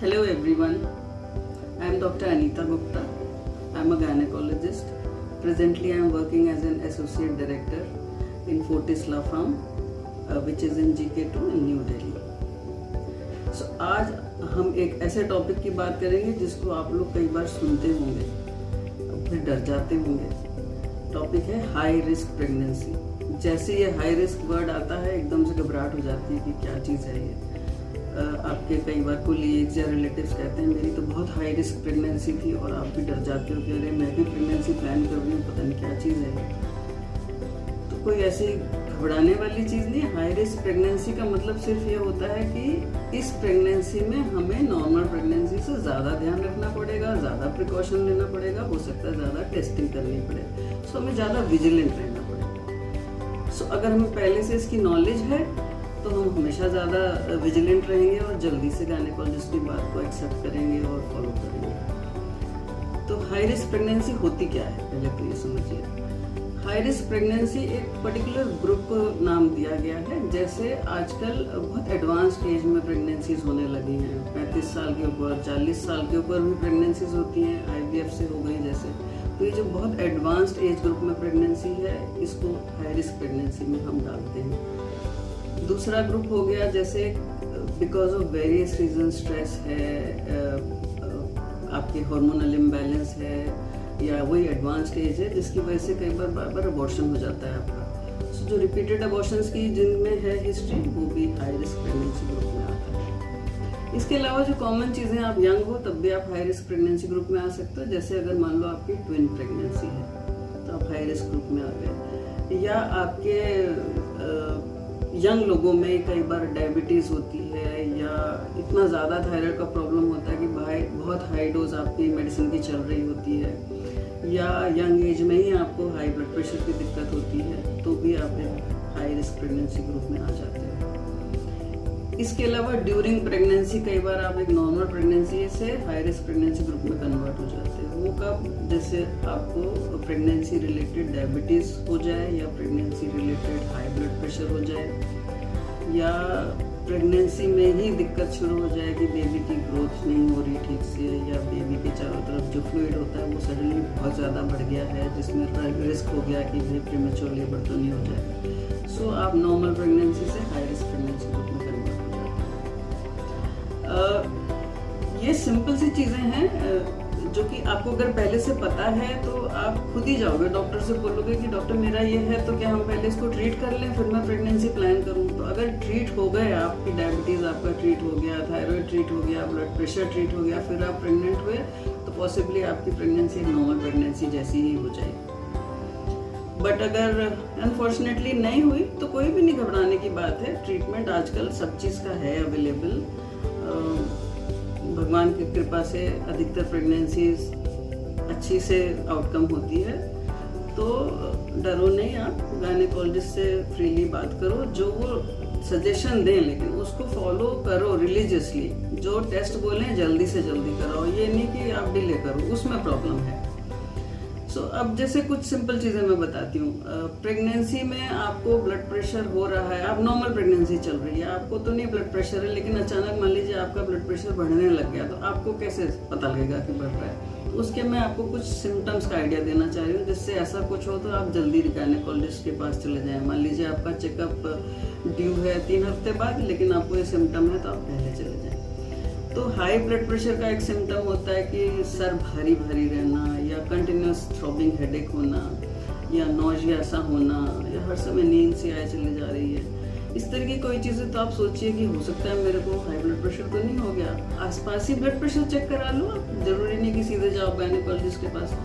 Hello everyone, I am Dr. Anita Gupta. I am a gynecologist. Presently I am working as an associate director in Fortis Law Firm, which is in GK2 in New Delhi. So आज हम एक ऐसे topic की बात करेंगे जिसको आप लोग कई बार सुनते होंगे, फिर डर जाते होंगे। टॉपिक है हाई रिस्क प्रेगनेंसी। जैसे ये हाई रिस्क वर्ड आता है एकदम से घबराहट हो जाती है कि क्या चीज़ है ये। आपके कई बार कोलीग्स या रिलेटिव्स कहते हैं मेरी तो बहुत हाई रिस्क प्रेगनेंसी थी, और आप भी डर जाते हो कि अरे मैं भी प्रेगनेंसी प्लान कर रही हूँ, पता नहीं क्या चीज़ है ये। तो कोई ऐसी घबराने वाली चीज़ नहीं। हाई रिस्क प्रेगनेंसी का मतलब सिर्फ ये होता है कि इस प्रेगनेंसी में हमें नॉर्मल प्रेगनेंसी से ज़्यादा ध्यान रखना पड़ेगा, ज़्यादा प्रिकॉशन लेना पड़ेगा, हो सकता है ज़्यादा टेस्टिंग करनी पड़े। सो हमें ज़्यादा विजिलेंट रहना पड़ेगा। सो अगर हमें पहले से इसकी नॉलेज है तो हम हमेशा ज़्यादा विजिलेंट रहेंगे और जल्दी से गायनेकोलॉजिस्ट की बात को एक्सेप्ट करेंगे और फॉलो करेंगे। तो हाई रिस्क प्रेगनेंसी होती क्या है, पहले तो ये समझिए। हाई रिस्क प्रेगनेंसी एक पर्टिकुलर ग्रुप को नाम दिया गया है। जैसे आजकल बहुत एडवांस्ड एज में प्रेगनेंसीज होने लगी हैं, 35 साल के ऊपर, 40 साल के ऊपर भी प्रेगनेंसीज होती हैं, IVF से हो गई जैसे। तो ये जो बहुत एडवांस्ड एज ग्रुप में प्रेगनेंसी है, इसको हाई रिस्क प्रेगनेंसी में हम डालते हैं। दूसरा ग्रुप हो गया जैसे because of various reason, stress है, आपके हार्मोनल इम्बैलेंस है, या वही एडवांस्ड एज है जिसकी वजह से कई बार अबॉर्शन हो जाता है आपका। सो जो रिपीटेड अबॉर्शंस की जिनमें है हिस्ट्री, वो भी हाई रिस्क प्रेगनेंसी ग्रुप में आता है। इसके अलावा जो कॉमन चीज़ें, आप यंग हो तब भी आप हाई रिस्क प्रेगनेंसी ग्रुप में आ सकते हो। जैसे अगर मान लो आपकी ट्विन प्रेगनेंसी है तो आप हाई रिस्क ग्रुप में आ गए। या आपके यंग लोगों में कई बार डायबिटीज़ होती है, या इतना ज़्यादा थायराइड का प्रॉब्लम होता है कि बहुत हाई डोज आपकी मेडिसिन की चल रही होती है, या यंग एज में ही आपको हाई ब्लड प्रेशर की दिक्कत होती है, तो भी आप एक हाई रिस्क प्रेगनेंसी ग्रुप में आ जाते हैं। इसके अलावा ड्यूरिंग प्रेगनेंसी कई बार आप एक नॉर्मल प्रेगनेंसी से हाई रिस्क प्रेगनेंसी ग्रुप में कन्वर्ट हो जाते हैं। वो कब, जैसे आपको प्रेगनेंसी रिलेटेड डायबिटीज़ हो जाए, या pregnancy related high blood pressure हो जाए, या प्रेगनेंसी में ही दिक्कत शुरू हो जाए कि बेबी की ग्रोथ नहीं हो रही ठीक से, या बेबी के चारों तरफ जो फ्लूइड होता है वो सडनली बहुत ज़्यादा बढ़ गया है, जिसमें रिस्क हो गया कि प्रीमेच्योर लेबर तो नहीं हो जाए। सो आप नॉर्मल प्रेगनेंसी से हाई रिस्क प्रेगनेंसी ग्रुप में कन्वर्ट हो जाते हैं। ये सिंपल सी चीज़ें हैं जो कि आपको अगर पहले से पता है तो आप खुद ही जाओगे डॉक्टर से, बोलोगे कि डॉक्टर मेरा ये है, तो क्या हम पहले इसको ट्रीट कर लें फिर मैं प्रेगनेंसी प्लान करूं। तो अगर ट्रीट हो गए, आपकी डायबिटीज़ आपका ट्रीट हो गया, थायराइड ट्रीट हो गया, ब्लड प्रेशर ट्रीट हो गया, फिर आप प्रेग्नेंट हुए, तो पॉसिबली आपकी प्रेगनेंसी एक नॉर्मल प्रेगनेंसी जैसी ही हो जाएगी। बट अगर अनफॉर्चुनेटली नहीं हुई तो कोई भी नहीं घबराने की बात है। ट्रीटमेंट आजकल सब चीज़ का है अवेलेबल। भगवान की कृपा से अधिकतर प्रेगनेंसीज अच्छी से आउटकम होती है। तो डरो नहीं, आप गायनेकोलॉजिस्ट से फ्रीली बात करो, जो वो सजेशन दें लेकिन उसको फॉलो करो रिलीजियसली। जो टेस्ट बोलें जल्दी से जल्दी कराओ, ये नहीं कि आप डिले करो, उसमें प्रॉब्लम है। सो अब जैसे कुछ सिंपल चीज़ें मैं बताती हूँ। प्रेगनेंसी में आपको ब्लड प्रेशर हो रहा है, आप नॉर्मल प्रेगनेंसी चल रही है, आपको तो नहीं ब्लड प्रेशर है, लेकिन अचानक मान लीजिए आपका ब्लड प्रेशर बढ़ने लग गया, तो आपको कैसे पता लगेगा कि बढ़ रहा है। तो उसके मैं आपको कुछ सिम्टम्स का आइडिया देना चाह रही हूँ, जिससे ऐसा कुछ हो तो आप जल्दी गायनेकोलॉजिस्ट के पास चले जाएँ। मान लीजिए आपका चेकअप ड्यू है 3 हफ्ते बाद, लेकिन आपको ये सिम्टम है तो आप पहले चले जाएँ। तो हाई ब्लड प्रेशर का एक सिम्टम होता है कि सर भारी भारी रहना, या कंटिन्यूस थ्रॉबिंग हेडेक होना, या नौजिया सा होना, या हर समय नींद सी आए चली जा रही है। इस तरह की कोई चीज़ें तो आप सोचिए कि हो सकता है मेरे को हाई ब्लड प्रेशर तो नहीं हो गया। आसपास ही ब्लड प्रेशर चेक करा लो आप, जरूरी नहीं कि सीधे जाओ गायनेकोलॉजिस्ट के पास।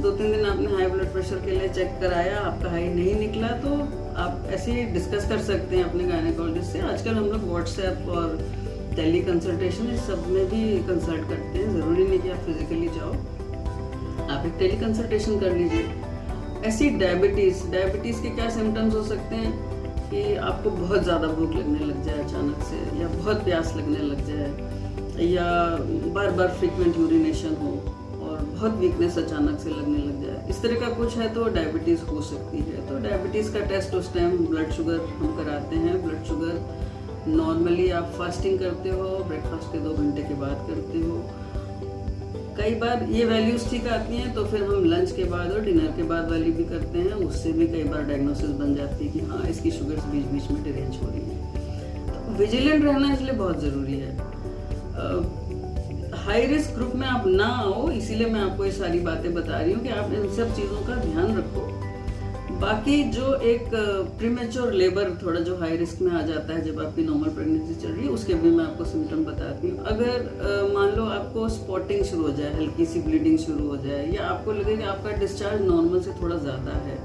2-3 दिन आपने हाई ब्लड प्रेशर के लिए चेक कराया, आपका हाई नहीं निकला, तो आप ऐसे ही डिस्कस कर सकते हैं अपने गायनेकोलॉजिस्ट से। आजकल हम लोग व्हाट्सएप और टेली कंसल्टेशन इस सब में भी कंसल्ट करते हैं, ज़रूरी नहीं कि आप फिजिकली जाओ, आप एक टेली कंसल्टेशन कर लीजिए। ऐसी डायबिटीज़ के क्या सिम्टम्स हो सकते हैं कि आपको बहुत ज़्यादा भूख लगने लग जाए अचानक से, या बहुत प्यास लगने लग जाए, या बार बार फ्रीक्वेंट यूरिनेशन हो, और बहुत वीकनेस अचानक से लगने लग जाए। इस तरह का कुछ है तो डायबिटीज़ हो सकती है। तो डायबिटीज़ का टेस्ट उस टाइम ब्लड शुगर हम कराते हैं। ब्लड शुगर नॉर्मली आप फास्टिंग करते हो, ब्रेकफास्ट के 2 घंटे के बाद करते हो। कई बार ये वैल्यूज ठीक आती हैं तो फिर हम लंच के बाद और डिनर के बाद वाली भी करते हैं, उससे भी कई बार डायग्नोसिस बन जाती है कि हाँ इसकी शुगर्स बीच बीच में डिरेंज हो रही है। तो विजिलेंट रहना इसलिए बहुत ज़रूरी है। हाई रिस्क ग्रुप में आप ना आओ, इसीलिए मैं आपको ये सारी बातें बता रही हूँ कि आप इन सब चीज़ों का ध्यान रखो। बाकी जो एक प्रीमेच्योर लेबर थोड़ा जो हाई रिस्क में आ जाता है जब आपकी नॉर्मल प्रेगनेंसी चल रही है, उसके भी मैं आपको सिम्टम बताती हूँ। अगर मान लो आपको स्पॉटिंग शुरू हो जाए, हल्की सी ब्लीडिंग शुरू हो जाए, या आपको लगे कि आपका डिस्चार्ज नॉर्मल से थोड़ा ज़्यादा है,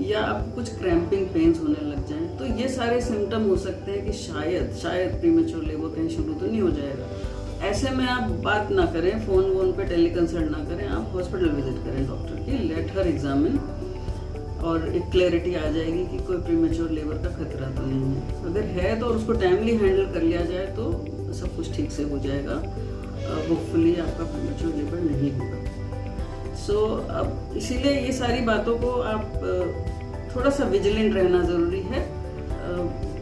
या आपको कुछ क्रैम्पिंग पेन्स होने लग जाएं, तो ये सारे सिम्टम हो सकते हैं कि शायद प्रीमेच्योर लेबर कहीं शुरू तो नहीं हो जाएगा। ऐसे में आप बात ना करें, फ़ोन पे टेलीकंसल्ट ना करें, आप हॉस्पिटल विजिट करें डॉक्टर की, लेट हर एग्जामिन, और एक क्लैरिटी आ जाएगी कि कोई प्रीमेच्योर लेबर का खतरा तो नहीं है। अगर है तो उसको टाइमली हैंडल कर लिया जाए तो सब कुछ ठीक से हो जाएगा। होपफुली आपका प्रीमेच्योर लेबर नहीं होगा। सो अब इसीलिए ये सारी बातों को आप थोड़ा सा विजिलेंट रहना ज़रूरी है,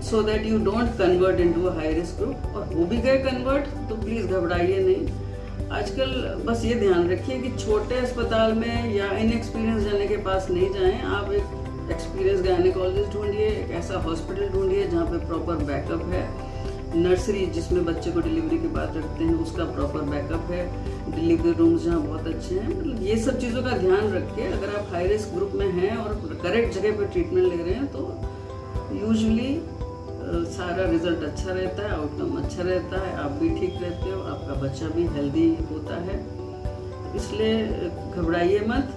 so that you don't convert into a high risk group. और हो भी गए कन्वर्ट तो प्लीज़ घबराइए नहीं। आजकल बस ये ध्यान रखिए कि छोटे अस्पताल में या इनएक्सपीरियंस जाने के पास नहीं जाएं। आप एक एक्सपीरियंस गायनेकोलॉजिस्ट ढूंढिए, एक ऐसा हॉस्पिटल ढूंढिए जहाँ पे प्रॉपर बैकअप है, नर्सरी जिसमें बच्चे को डिलीवरी के बाद रखते हैं उसका प्रॉपर बैकअप है, डिलीवरी रूम्स जहाँ बहुत अच्छे हैं। मतलब ये सब चीज़ों का ध्यान रख के अगर आप हाई रिस्क ग्रुप में हैं और करेक्ट जगह पर ट्रीटमेंट ले रहे हैं तो यूजुअली सारा रिजल्ट अच्छा रहता है, आउटकम अच्छा रहता है, आप भी ठीक रहते हो, आपका बच्चा भी हेल्दी होता है। इसलिए घबराइए मत,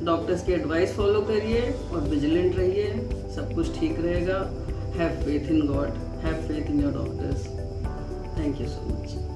डॉक्टर्स की एडवाइस फॉलो करिए और विजिलेंट रहिए, सब कुछ ठीक रहेगा। Have faith in God, have faith in your doctors. Thank you so much.